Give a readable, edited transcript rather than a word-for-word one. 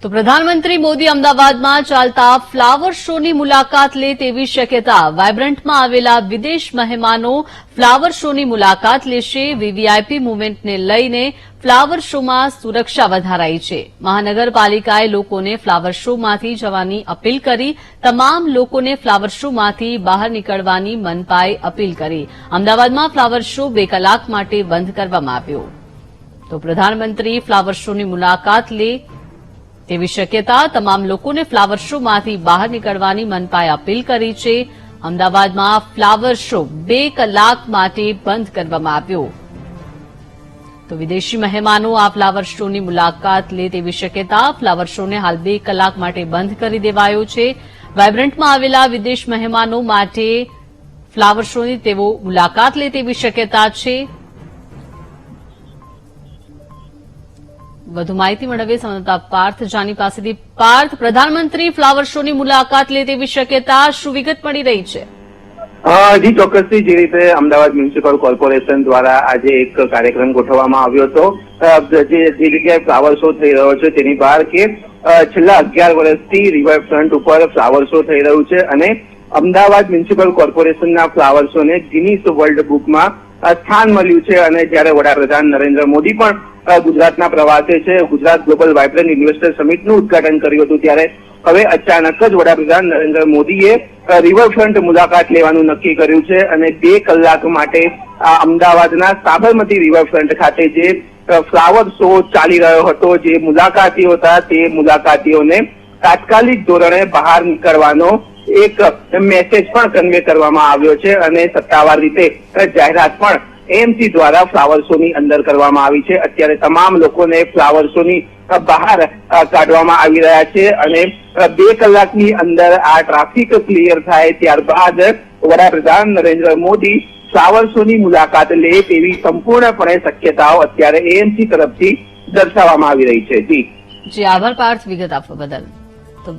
તો પ્રધાનમંત્રી મોદી અમદાવાદમાં ચાલતા ફ્લાવર શોની મુલાકાત લે તેવી શક્યતા। વાયબ્રન્ટમાં આવેલા વિદેશ મહેમાનો ફ્લાવર શોની મુલાકાત લેશે। વીવીઆઈપી મુવમેન્ટને લઈને ફ્લાવર શોમાં સુરક્ષા વધારાઈ છે। મહાનગરપાલિકાએ લોકોને ફ્લાવર શોમાંથી જવાની અપીલ કરી। તમામ લોકોને ફ્લાવર શોમાંથી બહાર નીકળવાની મનપાએ અપીલ કરી। અમદાવાદમાં ફ્લાવર શો 2 કલાક માટે બંધ કરવામાં આવ્યો। તો પ્રધાનમંત્રી ફ્લાવર શોની મુલાકાત લે તેવી શક્યતા। તમામ લોકોને ફ્લાવર શોમાંથી બહાર નીકળવાની મનપાએ અપીલ કરી છે। અમદાવાદમાં ફ્લાવર શો 2 કલાક માટે બંધ કરવામાં આવ્યો। તો વિદેશી મહેમાનો આ ફ્લાવર શોની મુલાકાત લે તેવી શક્યતા। ફ્લાવર શોને હાલ 2 કલાક માટે બંધ કરી દેવાયો છે। વાયબ્રન્ટમાં આવેલા વિદેશ મહેમાનો માટે ફ્લાવર શોની તેઓ મુલાકાત લે તેવી શક્યતા છે। વધુ માહિતી મેળવીએ સંવાદદાતા પાર્થ જાની પાસેથી। પાર્થ, પ્રધાનમંત્રી ફ્લાવર શોની મુલાકાત લે તેવી શક્યતા, શું વિગત મળી રહી છે? જી ચોક્કસથી જે રીતે અમદાવાદ મ્યુનિસિપલ કોર્પોરેશન દ્વારા આજે એક કાર્યક્રમ ગોઠવવામાં આવ્યો હતો। જે જગ્યાએ ફ્લાવર શો થઈ રહ્યો છે તેની બહાર કે છેલ્લા 11 વર્ષથી રિવરફ્રન્ટ ઉપર ફ્લાવર શો થઈ રહ્યું છે અને અમદાવાદ મ્યુનિસિપલ કોર્પોરેશનના ફ્લાવર શોને ગિનીસ વર્લ્ડ બુકમાં સ્થાન મળ્યું છે। અને જ્યારે વડાપ્રધાન નરેન્દ્ર મોદી પણ ગુજરાતના પ્રવાસે છે, ગુજરાત ગ્લોબલ વાઇબ્રન્ટ ઇન્વેસ્ટર સમિટનું ઉદઘાટન કર્યું હતું, ત્યારે હવે અચાનક જ વડાપ્રધાન નરેન્દ્ર મોદીએ રિવરફ્રન્ટ મુલાકાત લેવાનું નક્કી કર્યું છે અને 2 કલાક માટે અમદાવાદના સાબરમતી રિવરફ્રન્ટ ખાતે જે ફ્લાવર શો ચાલી રહ્યો હતો, જે મુલાકાતીઓ હતા તે મુલાકાતીઓને તાત્કાલિક ધોરણે બહાર નીકળવાનો એક મેસેજ પણ કન્વે કરવામાં આવ્યો છે અને સત્તાવાર રીતે જાહેરાત પણ એએમસી દ્વારા ફ્લાવર શોની અંદર કરવામાં આવી છે। અત્યારે તમામ લોકોને ફ્લાવર શોની બહાર કાઢવામાં આવી રહ્યા છે અને 2 કલાકની અંદર આ ટ્રાફિક ક્લિયર થાય ત્યારબાદ વડાપ્રધાન નરેન્દ્ર મોદી ફ્લાવર શોની મુલાકાત લે તેવી સંપૂર્ણપણે શક્યતાઓ અત્યારે એએમસી તરફથી દર્શાવવામાં આવી રહી છે। જી આભાર પાર્થ, વિગત આપવા બદલ। તો